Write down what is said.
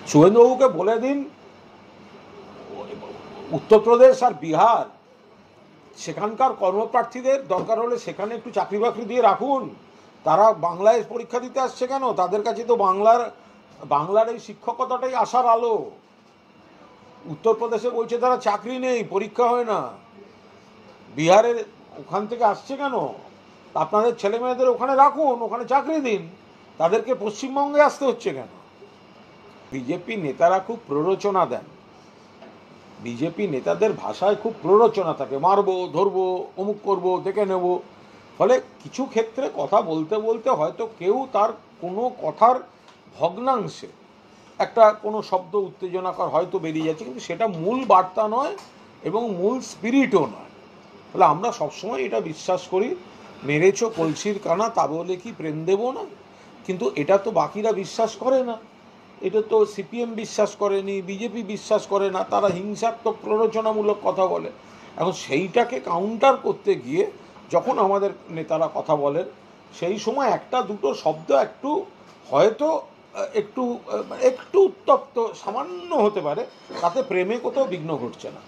শুভেন্দুবাবুকে বলে দিন উত্তরপ্রদেশ আর বিহার সেখানকার কর্মপ্রার্থীদের দরকার হলে সেখানে একটু চাকরি বাকরি দিয়ে রাখুন। তারা বাংলায় পরীক্ষা দিতে আসছে কেন? তাদের কাছে তো বাংলার এই শিক্ষকতাটাই আশার আলো। উত্তরপ্রদেশে বলছে তারা চাকরি নেই, পরীক্ষা হয় না। বিহারের ওখান থেকে আসছে কেন? আপনাদের ছেলে মেয়েদের ওখানে রাখুন, ওখানে চাকরি দিন। তাদেরকে পশ্চিমবঙ্গে আসতে হচ্ছে কেন? বিজেপি নেতারা খুব প্ররোচনা দেন। বিজেপি নেতাদের ভাষায় খুব প্ররোচনা থাকে, মারবো, ধরবো, অমুক করবো, দেখে নেব। ফলে কিছু ক্ষেত্রে কথা বলতে বলতে হয়তো কেউ তার কোনো কথার ভগ্নাংশে একটা কোনো শব্দ উত্তেজনাকর হয়তো বেরিয়ে যাচ্ছে, কিন্তু সেটা মূল বার্তা নয় এবং মূল স্পিরিটও নয়। ফলে আমরা সবসময় এটা বিশ্বাস করি, মেরেছ কলসির কানা তা বলে কি প্রেম দেব না। কিন্তু এটা তো বাকিরা বিশ্বাস করে না। এটা তো সিপিএম বিশ্বাস করেনি, বিজেপি বিশ্বাস করে না, তারা হিংসাত্মক প্ররোচনামূলক কথা বলে। এখন সেইটাকে কাউন্টার করতে গিয়ে যখন আমাদের নেতারা কথা বলেন, সেই সময় একটা দুটো শব্দ একটু হয়তো একটু একটু উত্তপ্ত সামান্য হতে পারে, তাতে প্রেমে কোথাও বিঘ্ন ঘটছে না।